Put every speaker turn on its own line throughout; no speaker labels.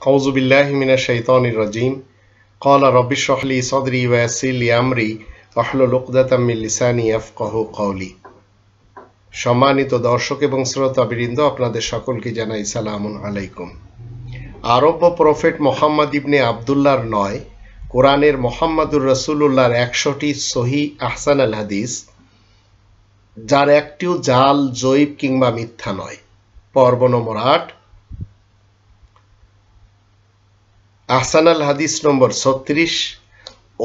আউযু বিল্লাহি মিনাশ শাইতানির রাজিম। ক্বালা রাব্বি ইশরাহ লি সাদরি ওয়া ইয়াসসির লি আমরি ওয়াহলুল উকদাতাম মিন লিসানি ইয়াফকাহু কওলি। সম্মানিত দর্শক এবং শ্রোতাবৃন্দ, আপনাদের সকলকে জানাই সালামুন আলাইকুম। আরব্য প্রফেট মোহাম্মদ ইবনে আবদুল্লাহর নয়, কোরআনের মোহাম্মদুর রাসূলুল্লাহর 100টি সহিহ আহসান আল হাদিস, যার একটিও জাল, জয়ীব কিংবা মিথ্যা নয়। পর্ব নম্বর 8, আহসান আল হাদিস নম্বর 36।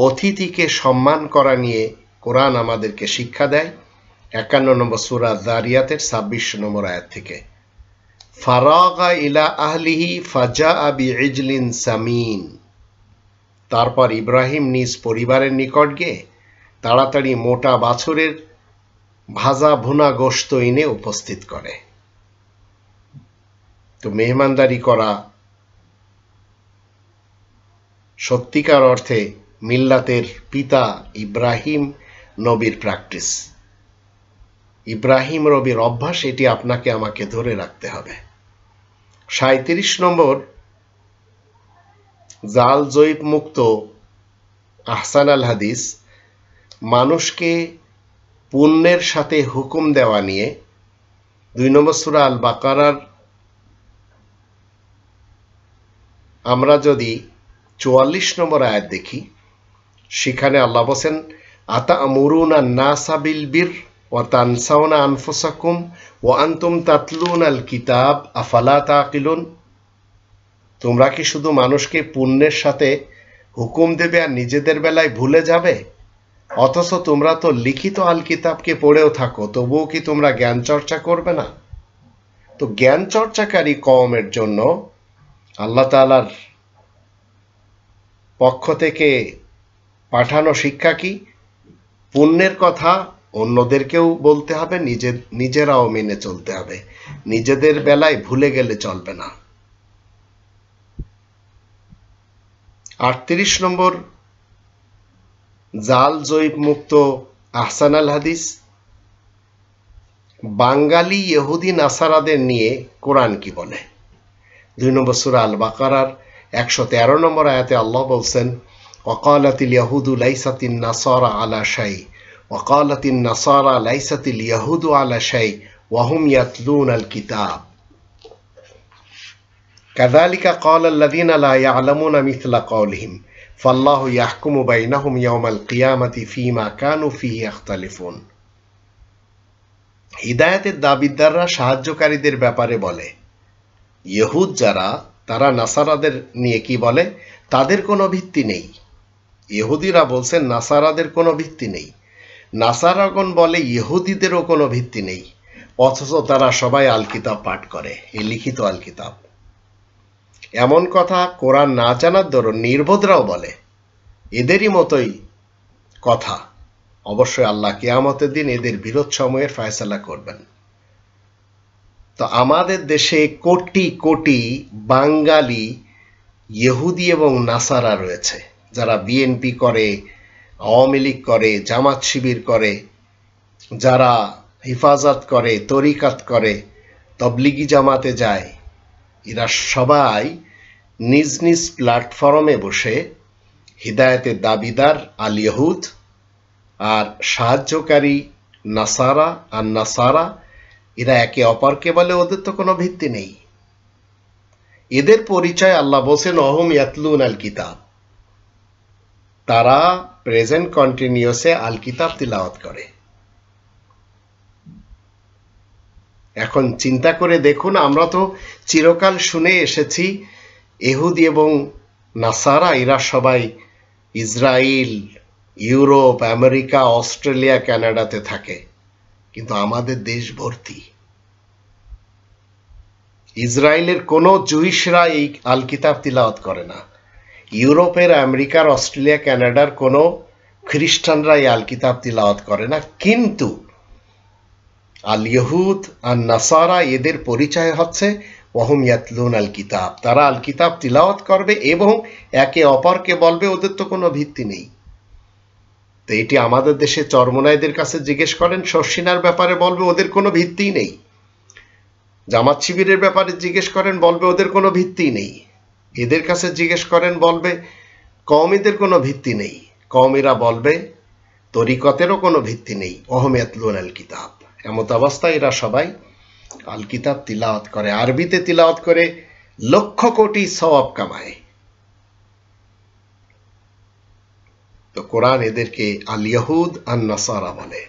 অতিথিকে সম্মান করা নিয়ে কোরআন আমাদেরকে শিক্ষা দেয়। 51 নম্বর সূরা যারিয়াতের 26 নম্বর আয়াত থেকে। ফারাগা ইলা আহলিহি ফাজাআ বিইজলিন সামিন। তারপর ইব্রাহিম নিজ পরিবারের নিকট গিয়ে তাড়াতাড়ি মোটা বাছুরের ভাজা ভুনা গোশত এনে উপস্থিত করে। তো মেহমানদারি করা সত্যিকার অর্থে মিল্লাতের পিতা ইব্রাহিম নবীর প্র্যাকটিস, ইব্রাহিম নবীর অভ্যাস। এটি আপনাকে আমাকে ধরে রাখতে হবে। 37 নম্বর জাল জয়ীব মুক্ত আহসান আল হাদিস, মানুষকে পুণ্যের সাথে হুকুম দেওয়া নিয়ে 2 নম্বর সূরা আল বাকারার আমরা যদি 44 নম্বর আয়াত দেখি, সেখানে আল্লাহ বলেন, আতা'মুরুনা আন-নাসা বিল বির ওয়া তানসাউনা আনফুসাকুম ওয়া আনতুম তাতলুনাল কিতাব আফালা তাকিলুন। তোমরা কি শুধু মানুষকে পুণ্যের সাথে হুকুম দেবে আর নিজেদের বেলায় ভুলে যাবে? অথচ তোমরা তো লিখিত আল কিতাবকে পড়েও থাকো, তবুও কি তোমরা জ্ঞান চর্চা করবে না? তো জ্ঞান চর্চাকারী কওমের জন্য আল্লাহ তাআলার পক্ষ থেকে পাঠানো শিক্ষা কি? পুণ্যের কথা অন্যদেরকেও বলতে হবে, নিজেরাও মেনে চলতে হবে, নিজেদের বেলায় ভুলে গেলে চলবে না। 38 নম্বর জাল জয়ীব মুক্ত আহসান আল হাদিস, বাঙালি ইহুদি নাসারাদের নিয়ে কোরআন কি বলে। 2 নম্বর সূরা আল বাকারার 113 নম্বর আয়াতে আল্লাহ বলছেন, ওয়াকালাতিল ইয়াহুদু লাইসাতিন নাসারা আলা শাই ওয়াকালাতিন নাসারা লাইসাতিল ইয়াহুদু আলা শাই ওয়া হুম ইয়াতলুনাল কিতাব কাযালিকা ক্বালাল্লাযীনা লা ইয়া'লামুনা মিছলা ক্বাওলিহিম ফাল্লাহু ইয়াহকুমু বাইনাহুম ইয়াওমাল কিয়ামাতি ফীমা কানু ফীহি ইখতালিফুন। হিদায়াতের দাবিদাররা সাহায্যকারীদের ব্যাপারে বলে, ইহুদ যারা, তারা নাসারাদের নিয়ে কি বলে? তাদের কোনো ভিত্তি নেই। ইহুদিরা বলছেন নাসারাদের কোনো ভিত্তি নেই। নাসারাগণ বলে ইহুদিদেরও কোনো ভিত্তি নেই, অথচ তারা সবাই আল কিতাব পাঠ করে, এই লিখিত আল কিতাব। এমন কথা কোরআন না জানার দরুন নির্বোধরাও বলে। এদেরই মতোই কথা। অবশ্যই আল্লাহ কিয়ামতের দিন এদের বিরোধ সময়ের ফয়সালা করবেন। তো আমাদের দেশে কোটি কোটি বাঙালি ইহুদি এবং নাসারা রয়েছে, যারা বিএনপি করে, আওয়ামী লীগ করে, জামাত শিবির করে, যারা হিফাজত করে, তরিকাত করে, তবলিগি জামাতে যায়। এরা সবাই নিজ নিজ প্ল্যাটফর্মে বসে হিদায়াতের দাবিদার আল ইহুদ আর সাহায্যকারী নাসারা আর নাসারা, এরা একে অপরকে বলে ওদের তো কোনো ভিত্তি নেই। এদের পরিচয় আল্লাহ বলেন, ওহুম ইয়াতলুন আল কিতাব, তারা প্রেজেন্ট কন্টিনিউসে আল কিতাব তিলাওয়াত করে। এখন চিন্তা করে দেখুন, আমরা তো চিরকাল শুনে এসেছি ইহুদি এবং নাসারা এরা সবাই ইসরায়েল, ইউরোপ, আমেরিকা, অস্ট্রেলিয়া, কানাডাতে থাকে, কিন্তু আমাদের দেশ ভর্তি। ইসরায়েলের কোনো জুইশরা এই আল কিতাব তিলাওয়াত করে না। ইউরোপের, আমেরিকার, অস্ট্রেলিয়া, কানাডার কোনো খ্রিস্টানরা এই আল কিতাব তিলাওয়াত করে না। কিন্তু আল ইহুদ আর নাসারা, এদের পরিচয় হচ্ছে ওয়াহুম ইয়াতলুন আল কিতাব, তারা আল কিতাব তিলাওয়াত করবে এবং একে অপরকে বলবে ওদের তো কোনো ভিত্তি নেই। তো এটি আমাদের দেশে চরমনাইদের কাছে জিজ্ঞেস করেন, শর্ষিনার ব্যাপারে বলবে ওদের কোনো ভিত্তি নেই। জামাত শিবিরের ব্যাপারে জিজ্ঞেস করেন, বলবে ওদের কোনো ভিত্তি নেই। এদের কাছে জিজ্ঞেস করেন, বলবে কওমীদের কোনো ভিত্তি নেই। কওমীরা বলবে তরিকতেরও কোনো ভিত্তি নেই। ওয়াহুম ইয়াতলুনা আল কিতাব, এমত অবস্থায় এরা সবাই আল কিতাব তিলাওয়াত করে, আরবিতে তিলাওয়াত করে লক্ষ কোটি সওয়াব কামায়। তো কোরআন এদেরকে আল ইয়াহুদ আন নাসারা বলে।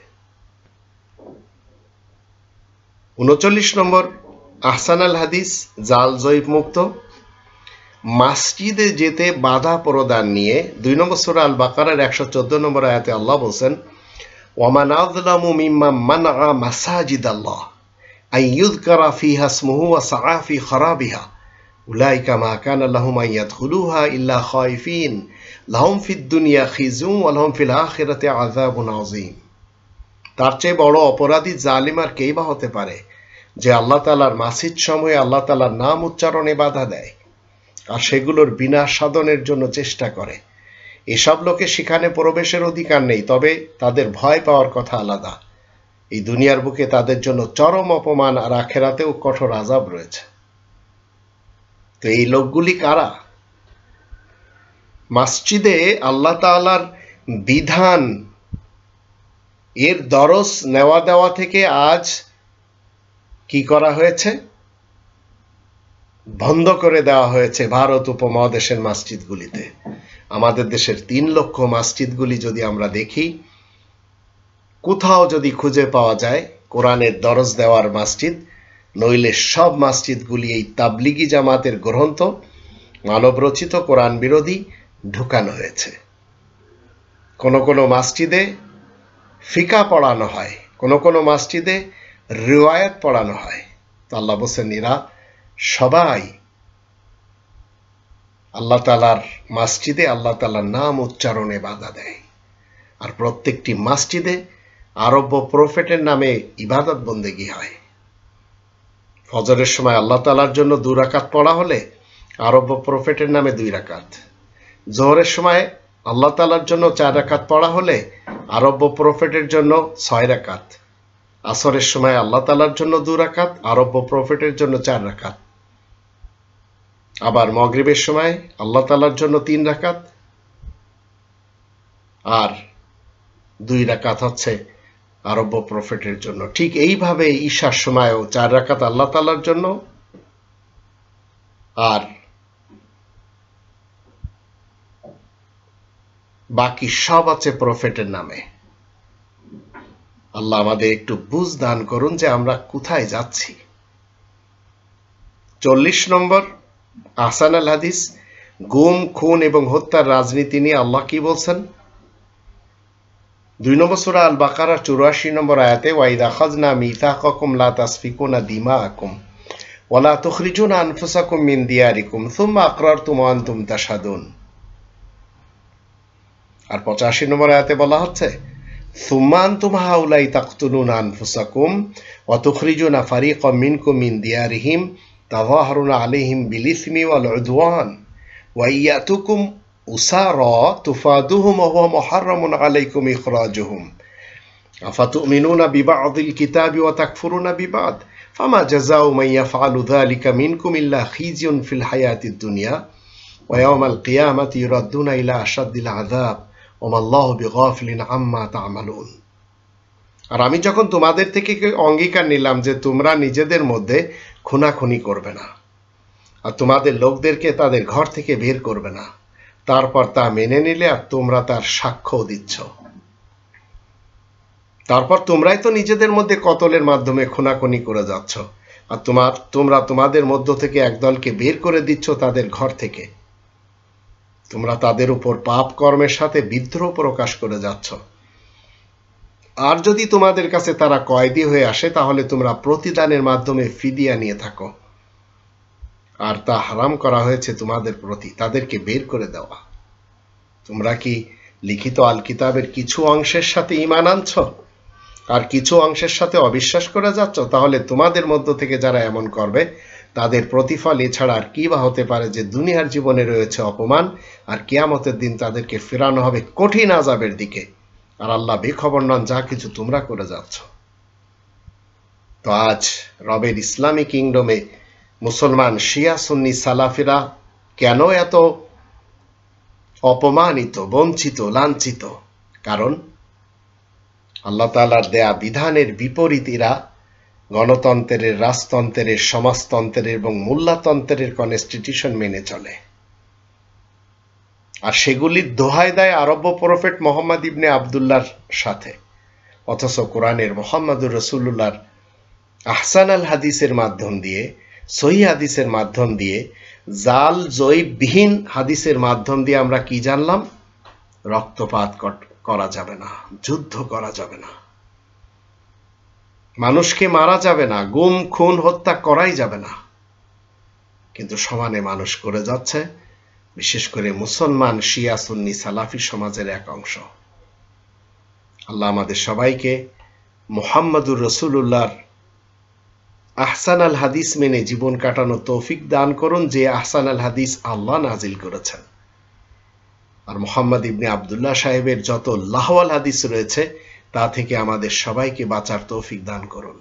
39 নম্বর আহসান আল হাদিস, জাল জয়ীফ মুক্ত। মসজিদে যেতে বাধা প্রদান নিয়ে 2 নম্বর সূরা আল বাকারার 114 নম্বর আয়াতে আল্লাহ বলেন, ওয়ামান আযলামু মিম্মান মানআ মাসাজিদাল্লাহ আন ইউযকারা ফিহা ইসমুহু ওয়া সাআ ফি খারাবিহা উলাইকা মা কানা লাহুম আন ইয়াদখুলুহা ইল্লা খায়ফিন লাহুম ফিদ দুনিয়া খিজুন ওয়া লাহুম ফিল আখিরাতি আযাবুন আযীম। তার চেয়ে বড় অপরাধী জালিম আর কেই বা হতে পারে যে আল্লাহ তাআলার মাসজিদ সমূহে আল্লাহ তাআলার নাম উচ্চারণে বাধা দেয় আর সেগুলোর বিনাশ সাধনের জন্য চেষ্টা করে। এসব লোকে সেখানে প্রবেশের অধিকার নেই, তবে তাদের ভয় পাওয়ার কথা আলাদা। এই দুনিয়ার বুকে তাদের জন্য চরম অপমান আর আখিরাতেও কঠোর আযাব রয়েছে। তো এই লোকগুলি কারা? মসজিদে আল্লাহ তাআলার বিধান এর দরস নেওয়া দেওয়া থেকে আজ কি করা হয়েছে? বন্ধ করে দেওয়া হয়েছে ভারত উপমহাদেশের মসজিদগুলিতে। আমাদের দেশের 3 লক্ষ মসজিদগুলি যদি আমরা দেখি, কোথাও যদি খুঁজে পাওয়া যায় কোরআনের দরস দেওয়ার মসজিদ, নইলে সব মসজিদগুলি এই তাবলিগি জামাতের গ্রন্থ মানবরচিত কোরআন বিরোধী ঢুকানো হয়েছে। কোন কোন মসজিদে ফিকা পড়ানো হয়, কোন কোন মসজিদে রিওয়ায়াত পড়ানো হয়। তো আল্লাহ বলেন এরা সবাই আল্লাহ তাআলার মসজিদে আল্লাহ তাআলার নাম উচ্চারণে বাধা দেয়। আর প্রত্যেকটি মসজিদে আরব্য প্রফেটের নামে ইবাদত বন্দেগী হয়। ফজরের সময় আল্লাহ তাআলার জন্য 2 রাকাত পড়া হলে আরব্য প্রফেটের নামে 2 রাকাত। জোহরের সময় আল্লাহ তাআলার জন্য 4 রাকাত পড়া হলে আরব্য প্রফেটের জন্য 6 রাকাত। আসরের সময় আল্লাহ তাআলার জন্য 2 রাকাত, আরব্য প্রফেটের জন্য 4 রাকাত। আবার মাগরিবের সময় আল্লাহ তাআলার জন্য 3 রাকাত আর 2 রাকাত হচ্ছে আরব্য প্রফেটের জন্য। ঠিক এইভাবে ঈশার সময়ও 4 রাকাত আল্লাহ তাআলার জন্য আর বাকি সব আছে প্রফেটের নামে। আল্লাহ আমাদের একটু বুঝ দান করুন যে আমরা কোথায় যাচ্ছি। 40 নম্বর আহসান আল হাদিস, গুম, খুন এবং হত্যার রাজনীতি নিয়ে আল্লাহ কি বলছেন? 2 নম্বর সূরা আল বাকারার 84 নম্বর আয়াতে, ওয়াইদা খাযনা মিথাকাকুম লা তাসফিকুনা দিমাআকুম ওয়া লা তুখরিজুনা আনফুসাকুম মিন দিয়ারিকুম সুম্মা আকরারতুম ওয়া আনতুম তাশহাদুন। আর 85 নম্বর আয়াতে বলা হচ্ছে, সুম্মা আনতুম হাউলাই তাকতুলুনা আনফুসাকুম ওয়া তুখরিজুনা ফারিকাম মিনকুম মিন দিয়ারিহিম তাযাহারুনা আলাইহিম বিল ইসমি ওয়াল উদওয়ান ওয়া ইয়াতুকুম উসারা তুফাদুহুম ওয়া হুয়া মুহাররামুন আলাইকুম ইখরাজুহুম আফাতুমিনুনা বিবা'দিল কিতাবি ওয়া তাকফুরুনা বিবা'দ ফামা জাযাউ মান ইয়াফআলু যালিকা মিনকুম ইল্লা খিজিয়ুন ফিল হায়াতিদ দুনিয়া ওয়া ইয়াওমাল কিয়ামাতি ইউরাদ্দুনা ইলা আশাদ্দিল আযাব ওয়া মাল্লাহু বিগাফিলিন আম্মা তা'মালুন। আর আমি যখন তোমাদের থেকে অঙ্গীকার নিলাম যে তোমরা নিজেদের মধ্যে খুনাখুনি করবে না আর তোমাদের লোকদেরকে তাদের ঘর থেকে বের করবে না, তারপর তা মেনে নিলে আর তোমরা তার সাক্ষ্য দিচ্ছ, তারপর তোমরাই তো নিজেদের মধ্যে কতলের মাধ্যমে খুনাখুনি করে যাচ্ছ আর তোমরা তোমাদের মধ্য থেকে একদলকে বের করে দিচ্ছ তাদের ঘর থেকে। তোমরা তাদের উপর পাপ কর্মের সাথে বিদ্রোহ প্রকাশ করে যাচ্ছ। আর যদি তোমাদের কাছে তারা কয়েদি হয়ে আসে তাহলে তোমরা প্রতিদানের মাধ্যমে ফিদিয়া নিয়ে থাকো। আর তা হারাম করা হয়েছে তোমাদের প্রতি তাদেরকে বের করে দেওয়া। তোমরা কি লিখিত আল কিতাবের কিছু অংশের সাথে ঈমান আনছ আর কিছু অংশের সাথে অবিশ্বাস করে যাচ্ছ? তাহলে তোমাদের মধ্য থেকে যারা এমন করবে তাদের প্রতিফল এছাড়া আর কি বা হতে পারে যে দুনিয়ার জীবনে রয়েছে অপমান আর কিয়ামতের দিন তাদেরকে ফেরানো হবে কঠিন আযাবের দিকে। আর আল্লাহ বেখবর নন যা কিছু তোমরা করে যাচ্ছ। তো আজ রবের ইসলামী কিংডমে মুসলমান শিয়া সুন্নি সালাফিরা কেন এত অপমানিত, বঞ্চিত, লাঞ্ছিত? কারণ আল্লাহ তাআলার দেয়া বিধানের বিপরীতীরা গণতন্ত্রের, রাজতন্ত্রের, সমাজতন্ত্রের এবং মোল্লাতন্ত্রের কনস্টিটিউশন মেনে চলে, আর সেগুলির দোহাই দেয় আরব্য প্রফেট মোহাম্মদ ইবনে আবদুল্লাহর সাথে। অথচ কোরআনের মোহাম্মদুর রাসূলুল্লাহর আহসান আল হাদিসের মাধ্যম দিয়ে, সহিহ হাদিসের মাধ্যম দিয়ে, জাল জয়ীববিহীন হাদিসের মাধ্যম দিয়ে আমরা কি জানলাম? রক্তপাত করা যাবে না, যুদ্ধ করা যাবে না, মানুষকে মারা যাবে না, গুম খুন হত্যা করাই যাবে না। কিন্তু সমানে মানুষ করে যাচ্ছে, বিশেষ করে মুসলমান শিয়া সুন্নি সালাফি সমাজের এক অংশ। আল্লাহ আমাদের সবাইকে মুহাম্মদুর রাসূলুল্লাহর আহসান আল হাদিস মেনে জীবন কাটানো তৌফিক দান করুন, যে আহসান আল হাদিস আল্লাহ নাজিল করেছেন। আর মুহাম্মদ ইবনে আবদুল্লাহ সাহেবের যত লাহওয়াল হাদিস রয়েছে তা থেকে আমাদের সবাইকে বাঁচার তৌফিক দান করুন।